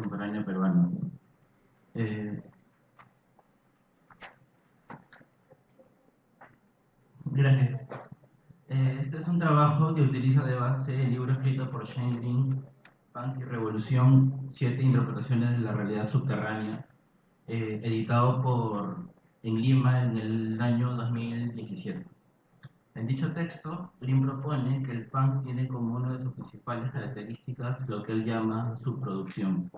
contemporánea peruana. Gracias. Este es un trabajo que utiliza de base el libro escrito por Shane Green, Punk y Revolución, 7 interpretaciones de la realidad subterránea, editado en Lima en el año 2017. En dicho texto, Green propone que el punk tiene como una de sus principales características lo que él llama subproducción.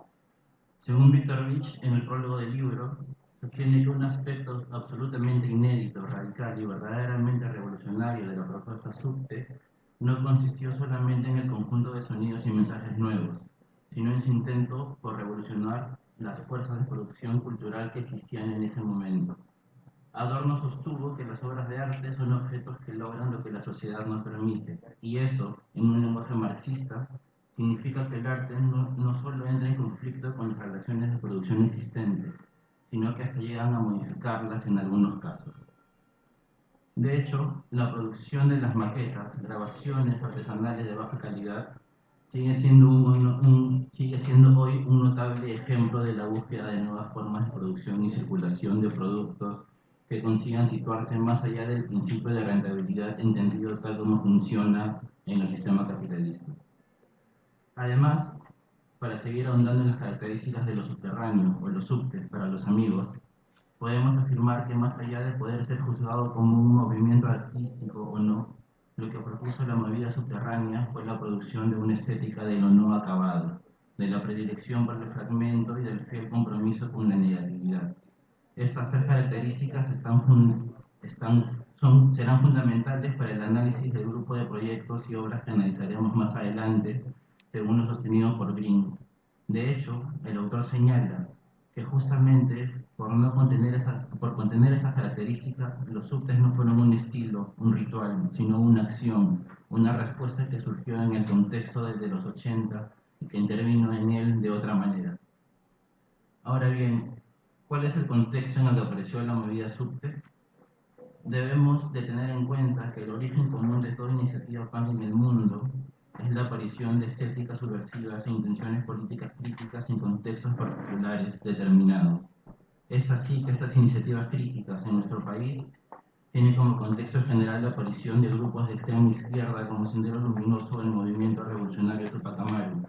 Según Victor Beach, en el prólogo del libro, sostiene que un aspecto absolutamente inédito, radical y verdaderamente revolucionario de la propuesta subte no consistió solamente en el conjunto de sonidos y mensajes nuevos, sino en su intento por revolucionar las fuerzas de producción cultural que existían en ese momento. Adorno sostuvo que las obras de arte son objetos que logran lo que la sociedad no permite, y eso, en un lenguaje marxista, significa que el arte no solo entra en conflicto con las relaciones de producción existentes, sino que hasta llegan a modificarlas en algunos casos. De hecho, la producción de las maquetas, grabaciones artesanales de baja calidad, sigue siendo hoy un notable ejemplo de la búsqueda de nuevas formas de producción y circulación de productos que consigan situarse más allá del principio de rentabilidad entendido tal como funciona en el sistema capitalista. Además, para seguir ahondando en las características de lo subterráneo o los subtes para los amigos, podemos afirmar que más allá de poder ser juzgado como un movimiento artístico o no, lo que propuso la movida subterránea fue la producción de una estética de lo no acabado, de la predilección por el fragmento y del fiel compromiso con la negatividad. Estas tres características serán fundamentales para el análisis del grupo de proyectos y obras que analizaremos más adelante, según lo sostenido por Green. De hecho, el autor señala que justamente por contener esas características, los subtes no fueron un estilo, un ritual, sino una acción, una respuesta que surgió en el contexto desde los 80 y que intervino en él de otra manera. Ahora bien, ¿cuál es el contexto en el que apareció la movida subte? Debemos de tener en cuenta que el origen común de toda iniciativa punk en el mundo es la aparición de estéticas subversivas e intenciones políticas críticas en contextos particulares determinados. Es así que estas iniciativas críticas en nuestro país tienen como contexto general la aparición de grupos de extrema izquierda como Sendero Luminoso del movimiento revolucionario Tupac Amaru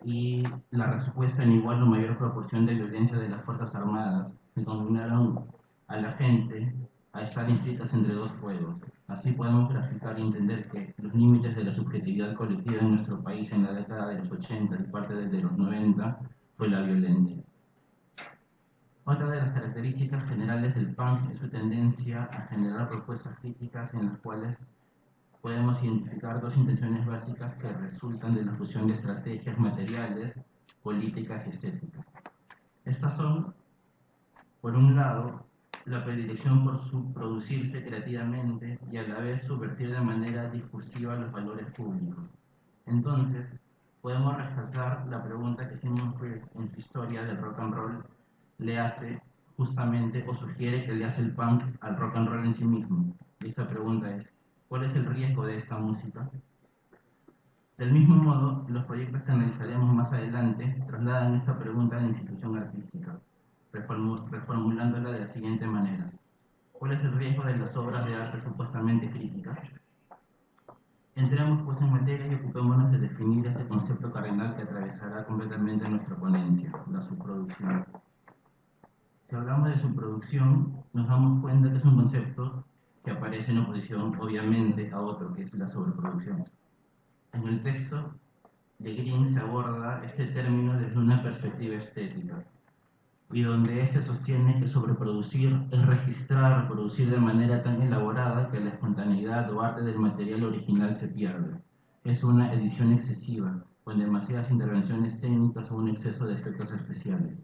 y la respuesta en igual o mayor proporción de violencia de las Fuerzas Armadas que condenaron a la gente a estar inscritas entre dos fuegos. Así podemos graficar y entender que los límites de la subjetividad colectiva en nuestro país en la década de los 80 y parte de los 90 fue la violencia. Otra de las características generales del punk es su tendencia a generar propuestas críticas en las cuales podemos identificar dos intenciones básicas que resultan de la fusión de estrategias materiales, políticas y estéticas. Estas son, por un lado, la predilección por subproducirse creativamente y a la vez subvertir de manera discursiva los valores públicos. Entonces, podemos rescatar la pregunta que Sigmund Freud en su historia del rock and roll le hace justamente o sugiere que le hace el punk al rock and roll en sí mismo. Y esta pregunta es, ¿cuál es el riesgo de esta música? Del mismo modo, los proyectos que analizaremos más adelante trasladan esta pregunta a la institución artística, reformulándola de la siguiente manera. ¿Cuál es el riesgo de las obras de arte supuestamente críticas? Entremos pues en materia y ocupémonos de definir ese concepto cardinal que atravesará completamente nuestra ponencia, la subproducción. Si hablamos de subproducción, nos damos cuenta que es un concepto que aparece en oposición, obviamente, a otro, que es la sobreproducción. En el texto de Green se aborda este término desde una perspectiva estética, y donde éste sostiene que sobreproducir es registrar, reproducir de manera tan elaborada que la espontaneidad o arte del material original se pierde. Es una edición excesiva, con demasiadas intervenciones técnicas o un exceso de efectos especiales.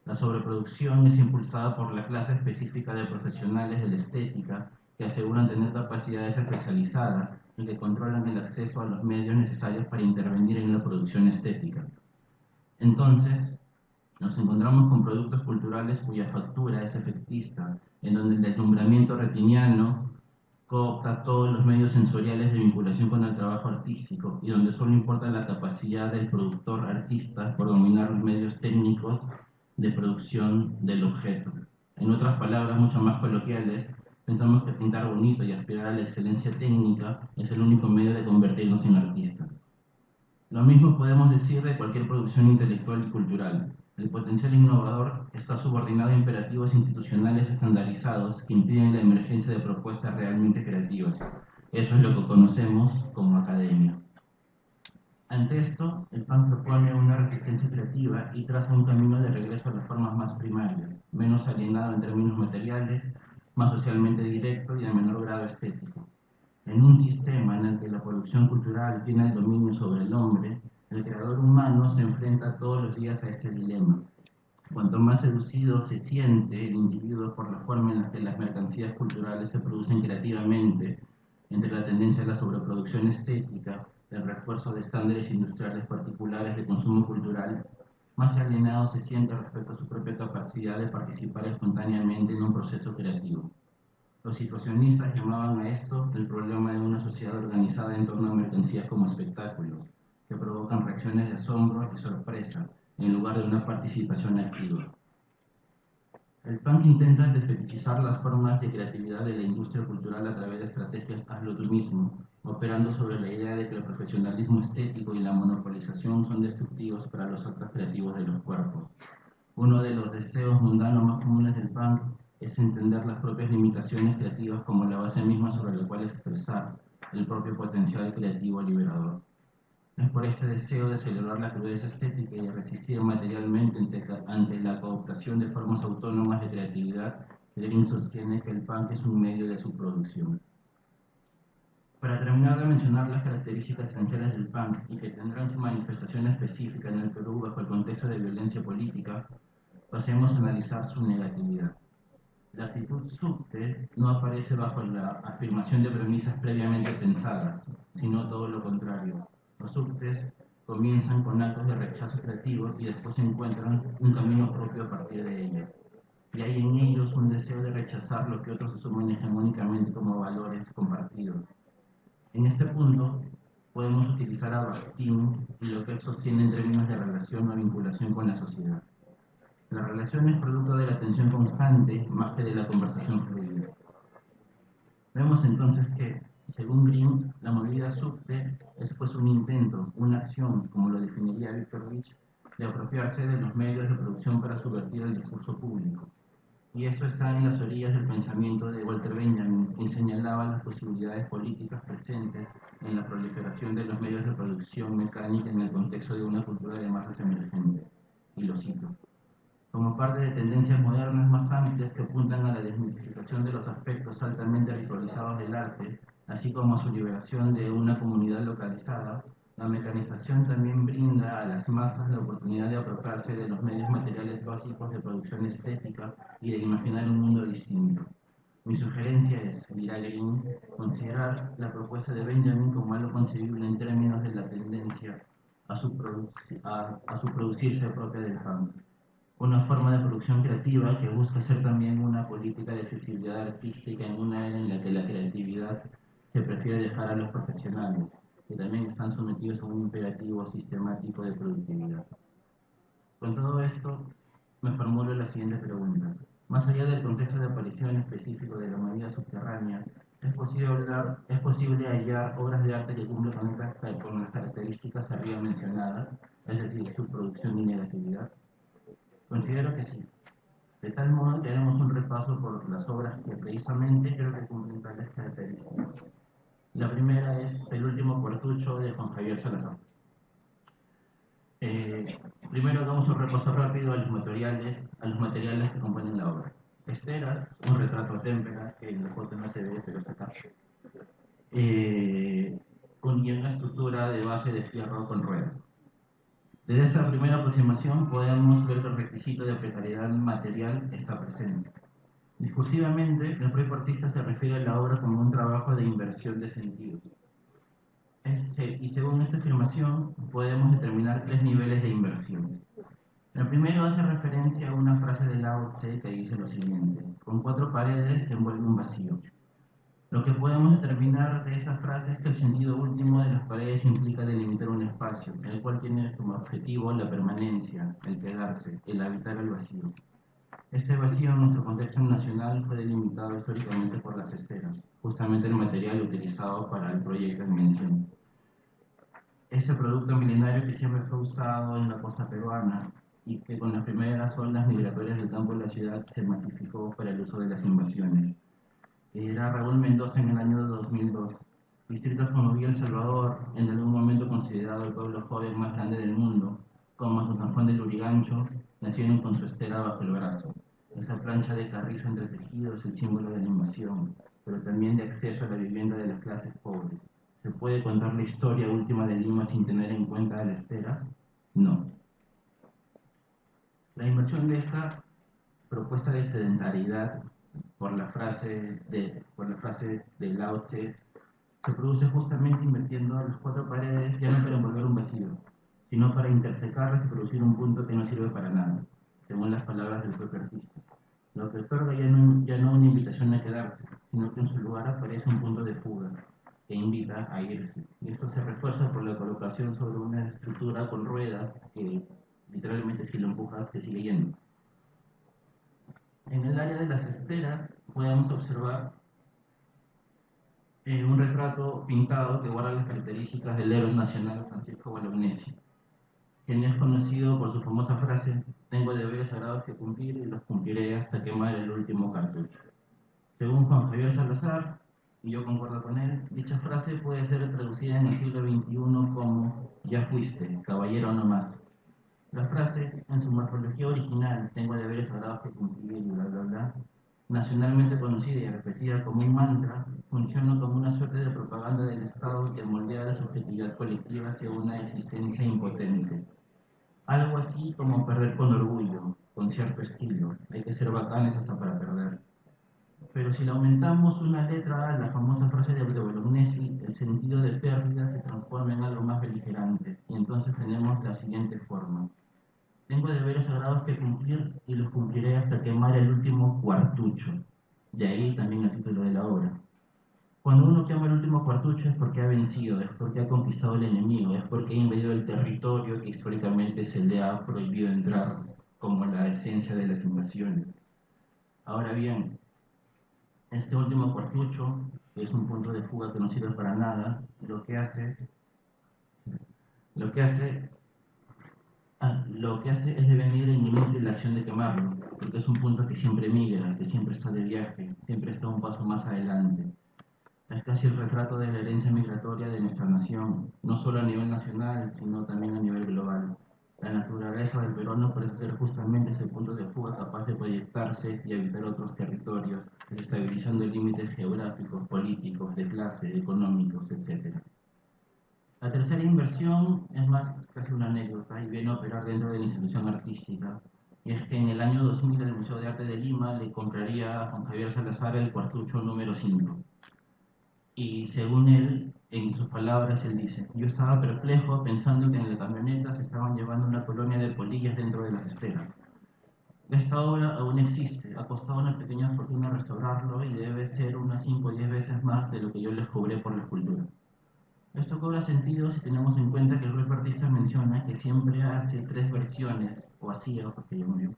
La sobreproducción es impulsada por la clase específica de profesionales de la estética que aseguran tener capacidades especializadas y que controlan el acceso a los medios necesarios para intervenir en la producción estética. Entonces, nos encontramos con productos culturales cuya factura es efectista, en donde el deslumbramiento retiniano coopta todos los medios sensoriales de vinculación con el trabajo artístico y donde solo importa la capacidad del productor artista por dominar los medios técnicos de producción del objeto. En otras palabras mucho más coloquiales, pensamos que pintar bonito y aspirar a la excelencia técnica es el único medio de convertirnos en artistas. Lo mismo podemos decir de cualquier producción intelectual y cultural. El potencial innovador está subordinado a imperativos institucionales estandarizados que impiden la emergencia de propuestas realmente creativas. Eso es lo que conocemos como academia. Ante esto, el PAN propone una resistencia creativa y traza un camino de regreso a las formas más primarias, menos alienado en términos materiales, más socialmente directo y de menor grado estético. En un sistema en el que la producción cultural tiene el dominio sobre el hombre, el creador humano se enfrenta todos los días a este dilema. Cuanto más seducido se siente el individuo por la forma en la que las mercancías culturales se producen creativamente, entre la tendencia a la sobreproducción estética, el refuerzo de estándares industriales particulares de consumo cultural, más alienado se siente respecto a su propia capacidad de participar espontáneamente en un proceso creativo. Los situacionistas llamaban a esto el problema de una sociedad organizada en torno a mercancías como espectáculos, que provocan reacciones de asombro y sorpresa, en lugar de una participación activa. El punk intenta desfetichizar las formas de creatividad de la industria cultural a través de estrategias hazlo tú mismo, operando sobre la idea de que el profesionalismo estético y la monopolización son destructivos para los actos creativos de los cuerpos. Uno de los deseos mundanos más comunes del punk es entender las propias limitaciones creativas como la base misma sobre la cual expresar el propio potencial creativo liberador. Es por este deseo de celebrar la crudeza estética y de resistir materialmente ante la cooptación de formas autónomas de creatividad que Green sostiene que el punk es un medio de su producción. Para terminar de mencionar las características esenciales del punk y que tendrán su manifestación específica en el Perú bajo el contexto de violencia política, pasemos a analizar su negatividad. La actitud subte no aparece bajo la afirmación de premisas previamente pensadas, sino todo lo contrario. Los subtes comienzan con actos de rechazo creativo y después encuentran un camino propio a partir de ello. Y hay en ellos un deseo de rechazar lo que otros asumen hegemónicamente como valores compartidos. En este punto, podemos utilizar a Bakhtin y lo que él sostiene en términos de relación o vinculación con la sociedad. La relación es producto de la atención constante más que de la conversación fluida. Vemos entonces que, según Green, la movida subte es pues un intento, una acción, como lo definiría Victor Rich, de apropiarse de los medios de producción para subvertir el discurso público. Y esto está en las orillas del pensamiento de Walter Benjamin, quien señalaba las posibilidades políticas presentes en la proliferación de los medios de producción mecánica en el contexto de una cultura de masas emergente. Y lo cito. Como parte de tendencias modernas más amplias que apuntan a la desmitificación de los aspectos altamente ritualizados del arte, así como a su liberación de una comunidad localizada, la mecanización también brinda a las masas la oportunidad de apropiarse de los medios materiales básicos de producción estética y de imaginar un mundo distinto. Mi sugerencia es, dirá Green, considerar la propuesta de Benjamin como algo concebible en términos de la tendencia a su producirse propia del punk. Una forma de producción creativa que busca ser también una política de accesibilidad artística en una era en la que la creatividad se prefiere dejar a los profesionales, que también están sometidos a un imperativo sistemático de productividad. Con todo esto, me formulo la siguiente pregunta. Más allá del contexto de aparición específico de la movida subterránea, ¿es posible hallar obras de arte que cumplan con las características arriba mencionadas, es decir, su producción y negatividad? Considero que sí. De tal modo que haremos un repaso por las obras que precisamente creo que cumplen tales características. La primera es El último cuartucho de Juan Javier Salazar. Primero hagamos un repaso rápido a los materiales que componen la obra. Esteras, un retrato a témpera, que en la foto no se ve, pero está acá. Con una estructura de base de fierro con ruedas. Desde esa primera aproximación podemos ver que el requisito de precariedad material está presente. Discursivamente, el propio artista se refiere a la obra como un trabajo de inversión de sentidos. Y según esta afirmación, podemos determinar 3 niveles de inversión. El primero hace referencia a una frase de Lao Tse que dice lo siguiente: con 4 paredes se envuelve un vacío. Lo que podemos determinar de esa frase es que el sentido último de las paredes implica delimitar un espacio, el cual tiene como objetivo la permanencia, el quedarse, el habitar el vacío. Este vacío en nuestro contexto nacional fue delimitado históricamente por las esteras, justamente el material utilizado para el proyecto en mención. Ese producto milenario que siempre fue usado en la costa peruana y que con las primeras olas migratorias del campo de la ciudad se masificó para el uso de las invasiones. Era Raúl Mendoza en el año 2002. Distrito como Villa El Salvador, en algún momento considerado el pueblo joven más grande del mundo, como San Juan de Lurigancho, nacieron con su estera bajo el brazo. Esa plancha de carrizo entre tejidos, el símbolo de la invasión, pero también de acceso a la vivienda de las clases pobres. ¿Se puede contar la historia última de Lima sin tener en cuenta la estera? No. La inversión de esta propuesta de sedentariedad por la frase de Lao Tse se produce justamente invirtiendo las cuatro paredes ya no para envolver un vacío, sino para intersecarlas y producir un punto que no sirve para nada, según las palabras del propio artista. Lo que otorga ya no una invitación a quedarse, sino que en su lugar aparece un punto de fuga que invita a irse. Y esto se refuerza por la colocación sobre una estructura con ruedas que literalmente si lo empujas se sigue yendo. En el área de las esteras podemos observar un retrato pintado que guarda las características del héroe nacional Francisco Bolognesi, quien es conocido por su famosa frase: tengo deberes sagrados que cumplir y los cumpliré hasta quemar el último cartucho. Según Juan Javier Salazar, y yo concuerdo con él, dicha frase puede ser traducida en el siglo XXI como ya fuiste, caballero no más. La frase, en su morfología original, tengo deberes sagrados que cumplir y bla bla bla, nacionalmente conocida y repetida como un mantra, funciona como una suerte de propaganda del Estado que moldea la subjetividad colectiva hacia una existencia impotente. Algo así como perder con orgullo, con cierto estilo. Hay que ser bacanes hasta para perder. Pero si le aumentamos una letra a la famosa frase de Bolognesi, el sentido de pérdida se transforma en algo más beligerante. Y entonces tenemos la siguiente forma: tengo deberes sagrados que cumplir y los cumpliré hasta quemar el último cuartucho. De ahí también el título de la obra. Cuando uno quema el último cuartucho es porque ha vencido, es porque ha conquistado al enemigo, es porque ha invadido el territorio que históricamente se le ha prohibido entrar, como la esencia de las invasiones. Ahora bien, este último cuartucho, que es un punto de fuga que no sirve para nada, lo que hace lo que hace es devenir inminente la acción de quemarlo, porque es un punto que siempre migra, que siempre está de viaje, siempre está un paso más adelante. Es casi el retrato de la herencia migratoria de nuestra nación, no solo a nivel nacional, sino también a nivel global. La naturaleza del peruano parece ser justamente ese punto de fuga capaz de proyectarse y habitar otros territorios, desestabilizando límites geográficos, políticos, de clase, económicos, etc. La tercera inversión es más casi una anécdota y viene a operar dentro de la institución artística. Y es que en el año 2000 el Museo de Arte de Lima le compraría a Juan Javier Salazar el cuartucho número 5. Y según él, en sus palabras, él dice: yo estaba perplejo pensando que en la camioneta se estaban llevando una colonia de polillas dentro de las esteras. Esta obra aún existe, ha costado una pequeña fortuna restaurarlo y debe ser unas 5 o 10 veces más de lo que yo les cobré por la escultura. Esto cobra sentido si tenemos en cuenta que el propio artista menciona que siempre hace tres versiones, o hacía, porque ya murió,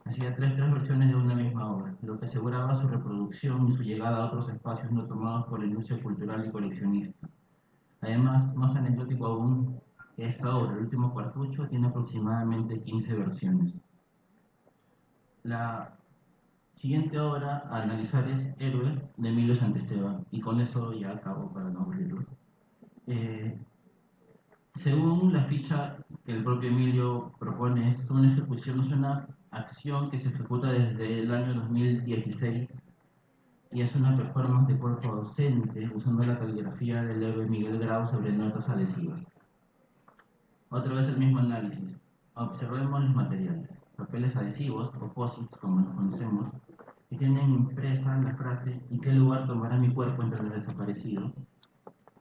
hacía tres versiones de una misma obra, lo que aseguraba su reproducción y su llegada a otros espacios no tomados por la industria cultural y coleccionista. Además, más anecdótico aún, que esta obra, el último cuartucho, tiene aproximadamente 15 versiones. La siguiente obra a analizar es Héroe, de Emilio Santesteban, y con eso ya acabo para no aburrirlo. Según la ficha que el propio Emilio propone, es una ejecución, es una acción que se ejecuta desde el año 2016 y es una performance de cuerpo ausente usando la caligrafía del héroe Miguel Grau sobre notas adhesivas. Otra vez el mismo análisis. Observemos los materiales. Papeles adhesivos, o posits como los conocemos, que tienen impresa la frase ¿y qué lugar tomará mi cuerpo entre los desaparecidos?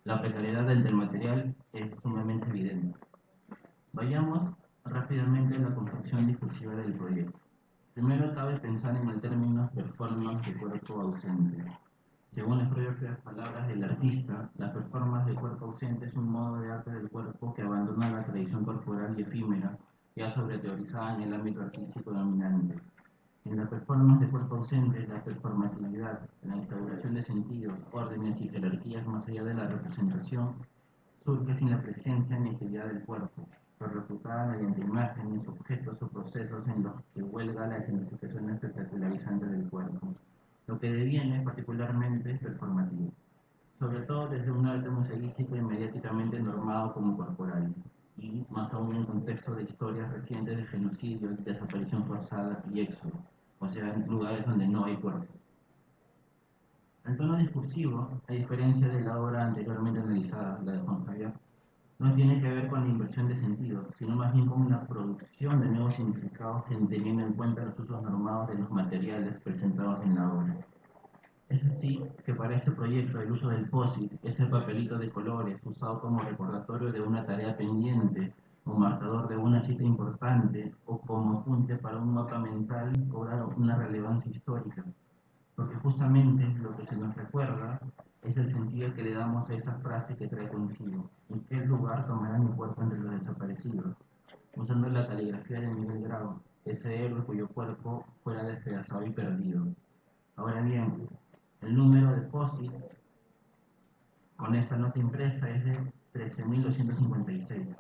La precariedad del material es sumamente evidente. Vayamos rápidamente a la construcción discursiva del proyecto. Primero cabe pensar en el término performance de cuerpo ausente. Según las propias palabras del artista, la performance del cuerpo ausente es un modo de arte del cuerpo que abandona la tradición corporal y efímera, ya sobreteorizada en el ámbito artístico dominante. En la performance de cuerpo ausente, la performatividad, la instauración de sentidos, órdenes y jerarquías más allá de la representación, surge sin la presencia ni actividad del cuerpo, pero refutada mediante imágenes, objetos o procesos en los que huelga la escenificación espectacularizante del cuerpo, lo que deviene particularmente performativo, sobre todo desde un arte museístico y mediáticamente normado como corporal, y más aún en contexto de historias recientes de genocidio, desaparición forzada y éxodo, o sea, en lugares donde no hay cuerpo. El tono discursivo, a diferencia de la obra anteriormente analizada, la de Juan Javier, no tiene que ver con la inversión de sentidos, sino más bien con la producción de nuevos significados teniendo en cuenta los usos normados de los materiales presentados en la obra. Es así que para este proyecto el uso del POSIT, ese papelito de colores usado como recordatorio de una tarea pendiente o marcador de una cita importante o como apunte para un mapa mental, cobra una relevancia histórica, porque justamente lo que se nos recuerda es el sentido que le damos a esa frase que trae consigo: ¿en qué lugar tomará mi cuerpo entre los desaparecidos? Usando la caligrafía de Miguel Grau, ese héroe cuyo cuerpo fuera despedazado y perdido. Ahora bien, el número de posits con esta nota impresa es de 13.256,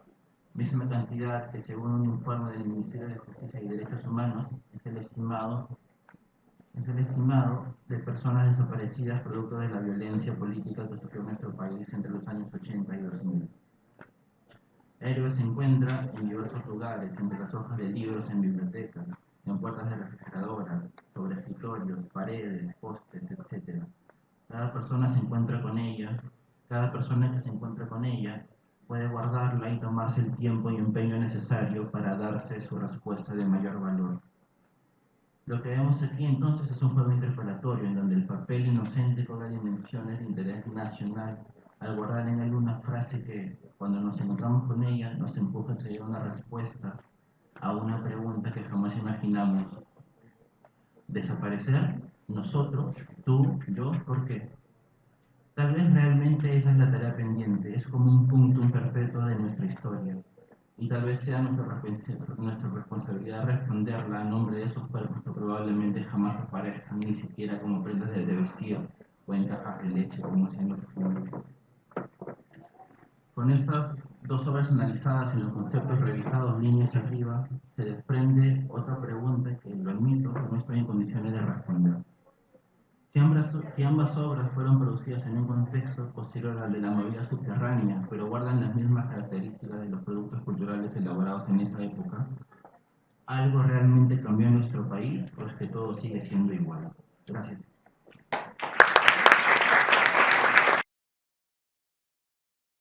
misma cantidad que, según un informe del Ministerio de Justicia y Derechos Humanos, es el estimado de personas desaparecidas producto de la violencia política que sufrió nuestro país entre los años 80 y 2000. Héroes se encuentra en diversos lugares, entre las hojas de libros en bibliotecas, en puertas de refrigeradoras, sobre escritorios, paredes, postes, etc. Cada persona se encuentra con ella, cada persona que se encuentra con ella puede guardarla y tomarse el tiempo y empeño necesario para darse su respuesta de mayor valor. Lo que vemos aquí entonces es un juego interpelatorio en donde el papel inocente cobra dimensiones de interés nacional al guardar en él una frase que, cuando nos encontramos con ella, nos empuja a seguir una respuesta a una pregunta que jamás imaginamos. ¿Desaparecer? ¿Nosotros? ¿Tú? ¿Yo? ¿Por qué? Tal vez realmente esa es la tarea pendiente, es como un punto perpetuo de nuestra historia. Y tal vez sea nuestra responsabilidad responderla a nombre de esos cuerpos que probablemente jamás aparezcan ni siquiera como prendas de vestir o en cajas de leche, como hacían los públicos. Con estas dos obras analizadas en los conceptos revisados líneas arriba, se desprende otra pregunta que, lo admito, no estoy en condiciones de responder. Si ambas obras fueron producidas en un contexto posterior al de la movida subterránea, pero guardan las mismas características de los productos culturales elaborados en esa época, ¿algo realmente cambió en nuestro país o es que todo sigue siendo igual? Gracias.